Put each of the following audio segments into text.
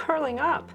curling up.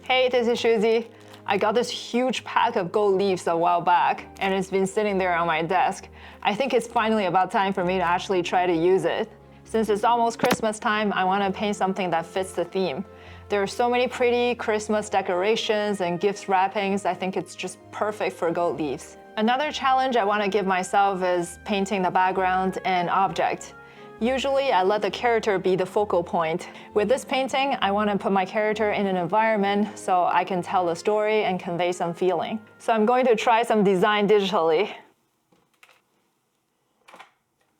Hey, this is Shuzi. I got this huge pack of gold leaves a while back, and it's been sitting there on my desk. I think it's finally about time for me to actually try to use it. Since it's almost Christmas time, I want to paint something that fits the theme. There are so many pretty Christmas decorations and gift wrappings. I think it's just perfect for gold leaves. Another challenge I want to give myself is painting the background and object. Usually, I let the character be the focal point. With this painting, I want to put my character in an environment so I can tell the story and convey some feeling. So I'm going to try some design digitally.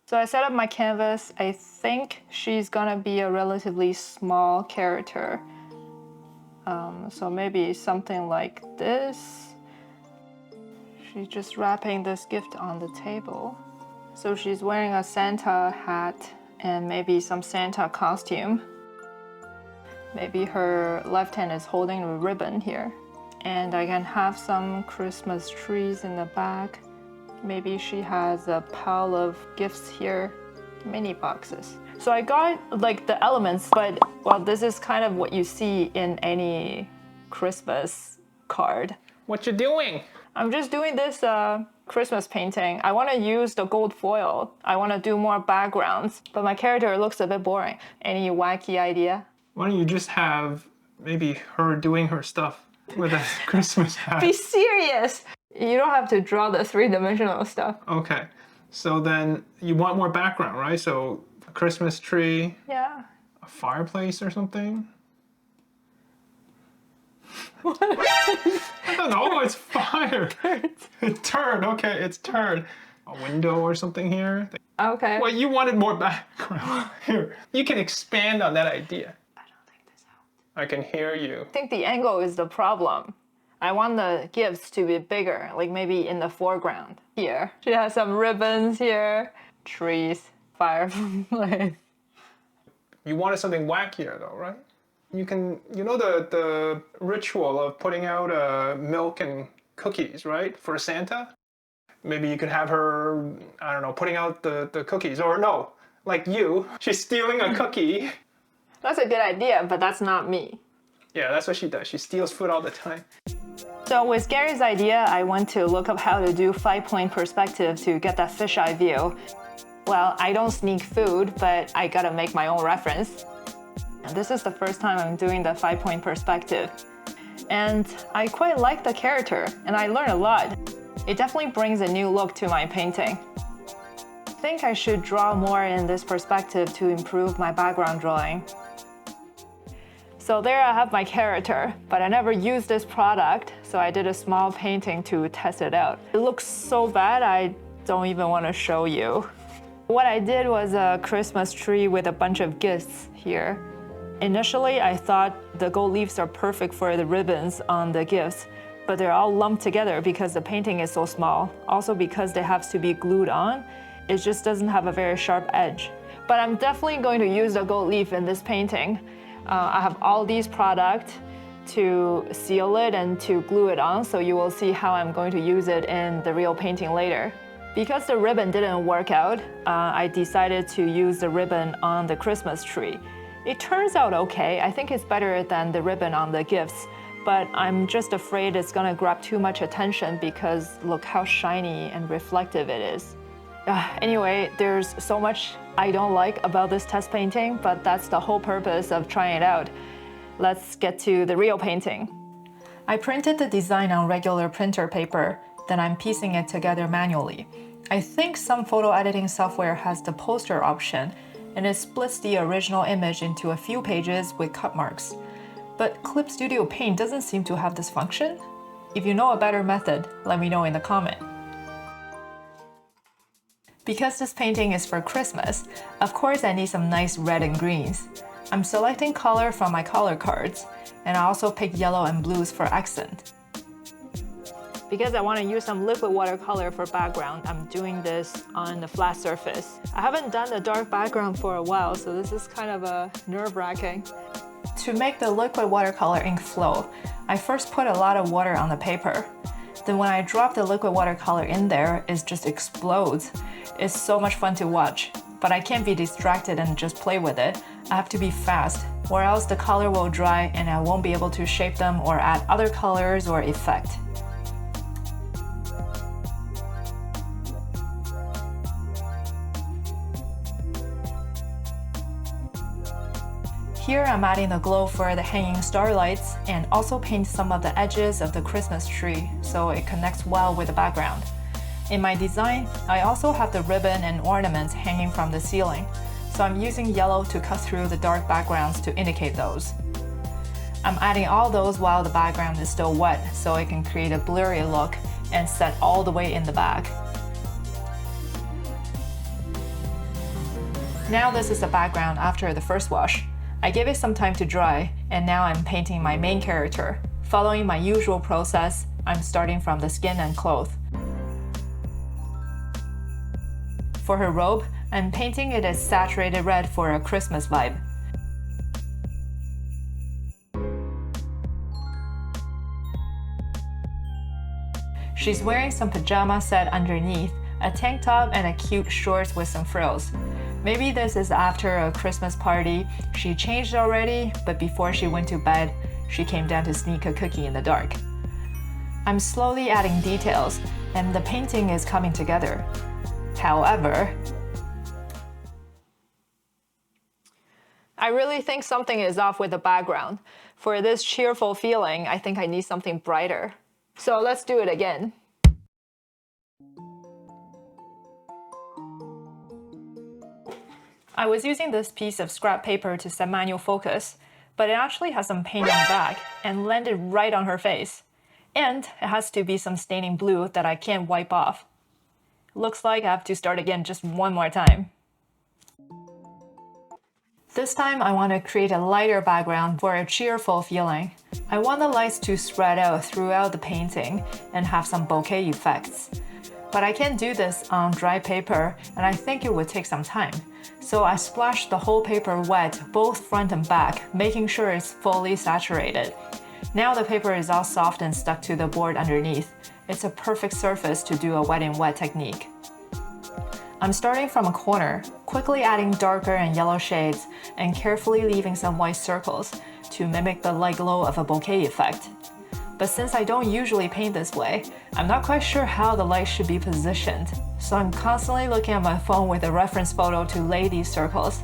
So I set up my canvas. I think she's gonna be a relatively small character. So maybe something like this. She's just wrapping this gift on the table. So she's wearing a Santa hat and maybe some Santa costume. Maybe her left hand is holding a ribbon here. And I can have some Christmas trees in the back. Maybe she has a pile of gifts here, mini boxes. So I got like the elements, but well, this is kind of what you see in any Christmas card. What you doing? I'm just doing this Christmas painting. I want to use the gold foil. I want to do more backgrounds, but my character looks a bit boring. Any wacky idea? Why don't you just have maybe her doing her stuff with a Christmas hat? Be serious! You don't have to draw the three-dimensional stuff. Okay, so then you want more background, right? So a Christmas tree, Yeah. a fireplace or something? What? I don't know, it's fire. It turned, okay, it's turned. A window or something here. Okay. Well, you wanted more background. Here, you can expand on that idea. I don't think this helped. I can hear you. I think the angle is the problem. I want the gifts to be bigger, like maybe in the foreground. Here, she has some ribbons here, trees, fireplace. You wanted something wackier though, right? You can, you know the ritual of putting out milk and cookies, right? For Santa? Maybe you could have her, I don't know, putting out the cookies. Or no, like you, she's stealing a cookie. That's a good idea, but that's not me. Yeah, that's what she does. She steals food all the time. So with Gary's idea, I went to look up how to do 5-point perspective to get that fisheye view. Well, I don't sneak food, but I gotta make my own reference. And this is the first time I'm doing the 5-point perspective. And I quite like the character, and I learned a lot. It definitely brings a new look to my painting. I think I should draw more in this perspective to improve my background drawing. So there I have my character, but I never used this product, so I did a small painting to test it out. It looks so bad, I don't even want to show you. What I did was a Christmas tree with a bunch of gifts here. Initially, I thought the gold leaves are perfect for the ribbons on the gifts, but they're all lumped together because the painting is so small. Also because they have to be glued on, it just doesn't have a very sharp edge. But I'm definitely going to use the gold leaf in this painting. I have all these products to seal it and to glue it on, so you will see how I'm going to use it in the real painting later. Because the ribbon didn't work out, I decided to use the ribbon on the Christmas tree. It turns out okay. I think it's better than the ribbon on the gifts, but I'm just afraid it's gonna grab too much attention because look how shiny and reflective it is. Anyway, there's so much I don't like about this test painting, but that's the whole purpose of trying it out. Let's get to the real painting. I printed the design on regular printer paper, then I'm piecing it together manually. I think some photo editing software has the poster option, and it splits the original image into a few pages with cut marks. But Clip Studio Paint doesn't seem to have this function. If you know a better method, let me know in the comment. Because this painting is for Christmas, of course I need some nice red and greens. I'm selecting color from my color cards, and I also pick yellow and blues for accent. Because I want to use some liquid watercolor for background, I'm doing this on the flat surface. I haven't done the dark background for a while, so this is kind of nerve-wracking. To make the liquid watercolor ink flow, I first put a lot of water on the paper. Then when I drop the liquid watercolor in there, it just explodes. It's so much fun to watch, but I can't be distracted and just play with it. I have to be fast, or else the color will dry and I won't be able to shape them or add other colors or effect. Here I'm adding the glow for the hanging starlights and also paint some of the edges of the Christmas tree so it connects well with the background. In my design, I also have the ribbon and ornaments hanging from the ceiling, so I'm using yellow to cut through the dark backgrounds to indicate those. I'm adding all those while the background is still wet so it can create a blurry look and set all the way in the back. Now this is the background after the first wash. I gave it some time to dry, and now I'm painting my main character. Following my usual process, I'm starting from the skin and cloth. For her robe, I'm painting it as saturated red for a Christmas vibe. She's wearing some pajama set underneath, a tank top and a cute shorts with some frills. Maybe this is after a Christmas party. She changed already, but before she went to bed, she came down to sneak a cookie in the dark. I'm slowly adding details, and the painting is coming together. However, I really think something is off with the background. For this cheerful feeling, I think I need something brighter. So let's do it again. I was using this piece of scrap paper to set manual focus, but it actually has some paint on the back and landed right on her face. And it has to be some staining blue that I can't wipe off. Looks like I have to start again just one more time. This time I want to create a lighter background for a cheerful feeling. I want the lights to spread out throughout the painting and have some bokeh effects. But I can't do this on dry paper, and I think it would take some time. So I splashed the whole paper wet, both front and back, making sure it's fully saturated. Now the paper is all soft and stuck to the board underneath. It's a perfect surface to do a wet in wet technique. I'm starting from a corner, quickly adding darker and yellow shades, and carefully leaving some white circles to mimic the light glow of a bokeh effect. But since I don't usually paint this way, I'm not quite sure how the light should be positioned, so I'm constantly looking at my phone with a reference photo to lay these circles.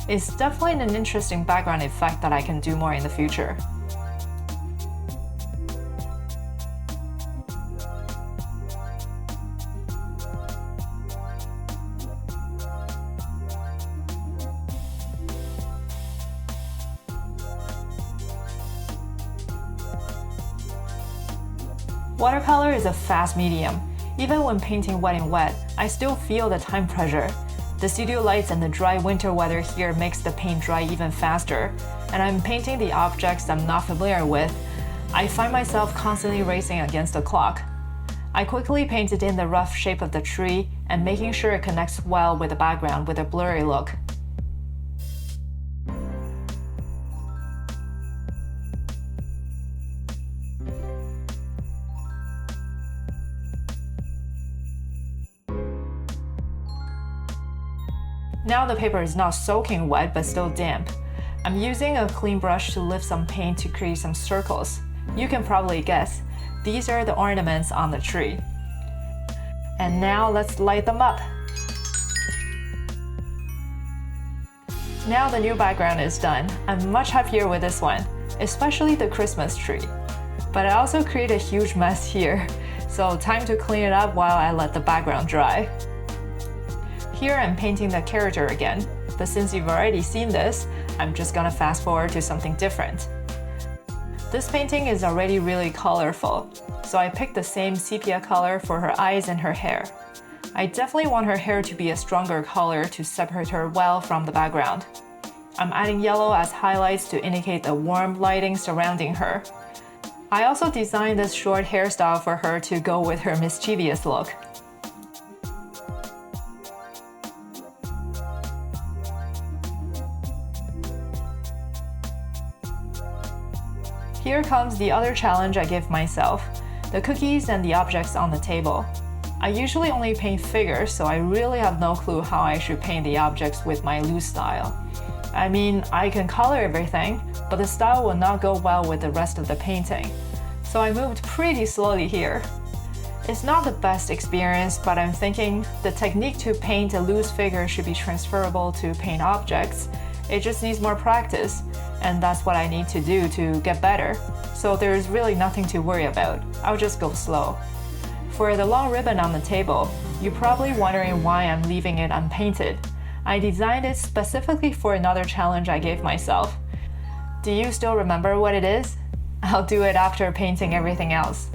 It's definitely an interesting background effect that I can do more in the future. Watercolor is a fast medium. Even when painting wet in wet, I still feel the time pressure. The studio lights and the dry winter weather here makes the paint dry even faster, and I'm painting the objects I'm not familiar with. I find myself constantly racing against the clock. I quickly painted in the rough shape of the tree and making sure it connects well with the background with a blurry look. Now the paper is not soaking wet but still damp. I'm using a clean brush to lift some paint to create some circles. You can probably guess, these are the ornaments on the tree. And now let's light them up. Now the new background is done. I'm much happier with this one, especially the Christmas tree. But I also create a huge mess here, so time to clean it up while I let the background dry. Here I'm painting the character again, but since you've already seen this, I'm just gonna fast forward to something different. This painting is already really colorful, so I picked the same sepia color for her eyes and her hair. I definitely want her hair to be a stronger color to separate her well from the background. I'm adding yellow as highlights to indicate the warm lighting surrounding her. I also designed this short hairstyle for her to go with her mischievous look. Here comes the other challenge I give myself, the cookies and the objects on the table. I usually only paint figures, so I really have no clue how I should paint the objects with my loose style. I mean, I can color everything, but the style will not go well with the rest of the painting. So I moved pretty slowly here. It's not the best experience, but I'm thinking the technique to paint a loose figure should be transferable to paint objects. It just needs more practice, and that's what I need to do to get better. So there's really nothing to worry about. I'll just go slow. For the long ribbon on the table, you're probably wondering why I'm leaving it unpainted. I designed it specifically for another challenge I gave myself. Do you still remember what it is? I'll do it after painting everything else.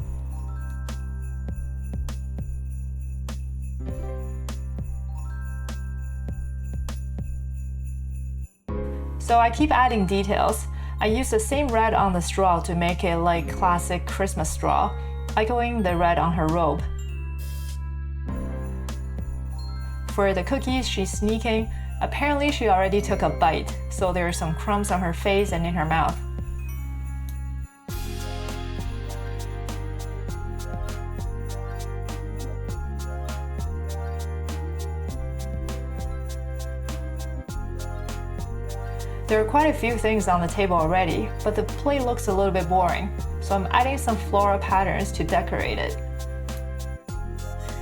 So I keep adding details. I use the same red on the straw to make it like classic Christmas straw, echoing the red on her robe. For the cookies, she's sneaking. Apparently she already took a bite, so there are some crumbs on her face and in her mouth. There are quite a few things on the table already, but the plate looks a little bit boring, so I'm adding some floral patterns to decorate it.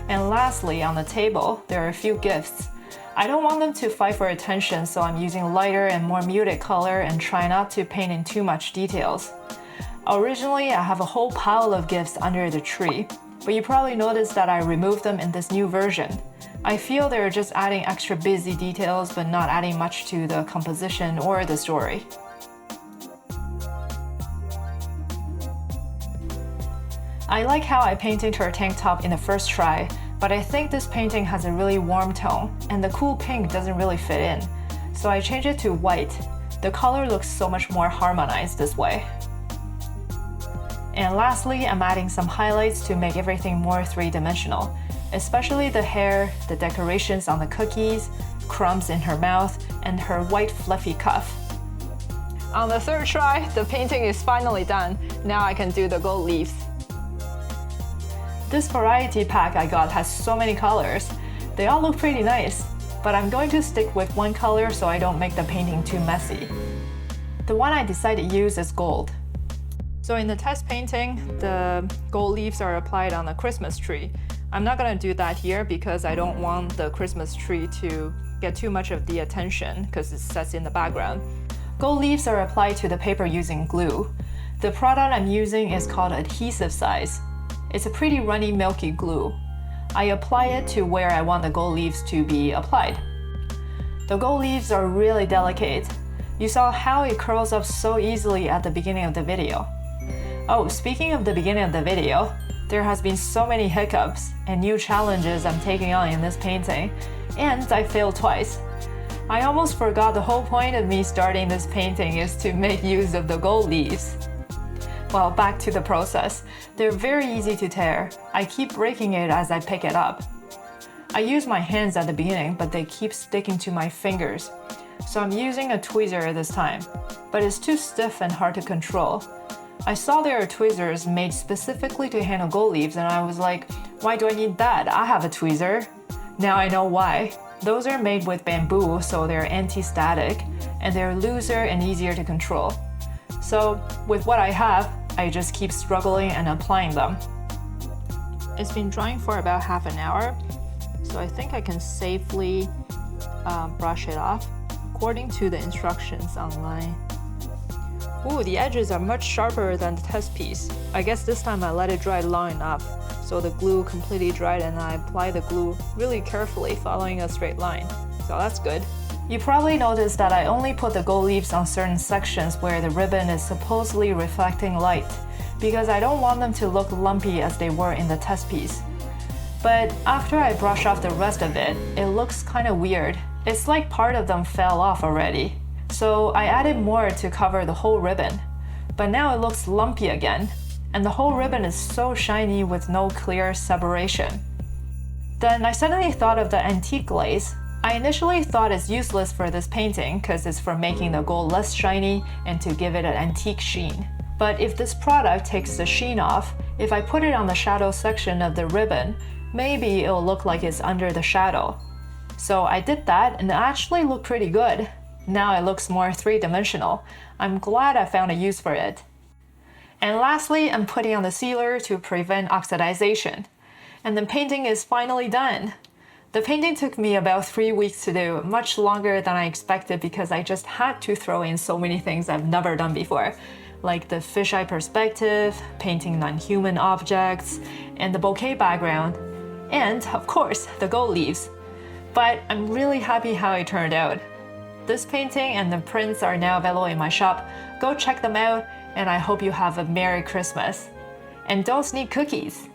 And lastly, on the table, there are a few gifts. I don't want them to fight for attention, so I'm using lighter and more muted color and try not to paint in too much details. Originally, I have a whole pile of gifts under the tree, but you probably noticed that I removed them in this new version. I feel they're just adding extra busy details but not adding much to the composition or the story. I like how I painted her tank top in the first try, but I think this painting has a really warm tone and the cool pink doesn't really fit in. So I changed it to white. The color looks so much more harmonized this way. And lastly, I'm adding some highlights to make everything more three-dimensional, especially the hair, the decorations on the cookies, crumbs in her mouth, and her white fluffy cuff. On the third try, the painting is finally done. Now I can do the gold leaves. This variety pack I got has so many colors. They all look pretty nice, but I'm going to stick with one color so I don't make the painting too messy. The one I decided to use is gold. So in the test painting, the gold leaves are applied on the Christmas tree. I'm not gonna do that here because I don't want the Christmas tree to get too much of the attention because it sets in the background. Gold leaves are applied to the paper using glue. The product I'm using is called Adhesive Size. It's a pretty runny, milky glue. I apply it to where I want the gold leaves to be applied. The gold leaves are really delicate. You saw how it curls up so easily at the beginning of the video. Oh, speaking of the beginning of the video, there has been so many hiccups and new challenges I'm taking on in this painting, and I failed twice. I almost forgot the whole point of me starting this painting is to make use of the gold leaves. Well, back to the process. They're very easy to tear. I keep breaking it as I pick it up. I use my hands at the beginning, but they keep sticking to my fingers. So I'm using a tweezer this time, but it's too stiff and hard to control. I saw there are tweezers made specifically to handle gold leaves and I was like, why do I need that? I have a tweezer. Now I know why. Those are made with bamboo, so they're anti-static and they're looser and easier to control. So with what I have, I just keep struggling and applying them. It's been drying for about half an hour, so I think I can safely brush it off according to the instructions online. Ooh, the edges are much sharper than the test piece. I guess this time I let it dry long enough, so the glue completely dried and I apply the glue really carefully following a straight line. So that's good. You probably noticed that I only put the gold leaves on certain sections where the ribbon is supposedly reflecting light, because I don't want them to look lumpy as they were in the test piece. But after I brush off the rest of it, it looks kind of weird. It's like part of them fell off already. So I added more to cover the whole ribbon. But now it looks lumpy again, and the whole ribbon is so shiny with no clear separation. Then I suddenly thought of the antique glaze. I initially thought it's useless for this painting because it's for making the gold less shiny and to give it an antique sheen. But if this product takes the sheen off, if I put it on the shadow section of the ribbon, maybe it'll look like it's under the shadow. So I did that and it actually looked pretty good. Now it looks more three-dimensional. I'm glad I found a use for it. And lastly, I'm putting on the sealer to prevent oxidization. And the painting is finally done. The painting took me about 3 weeks to do, much longer than I expected because I just had to throw in so many things I've never done before, like the fisheye perspective, painting non-human objects, and the bokeh background, and of course, the gold leaves. But I'm really happy how it turned out. This painting and the prints are now available in my shop. Go check them out, and I hope you have a Merry Christmas. And don't sneak cookies!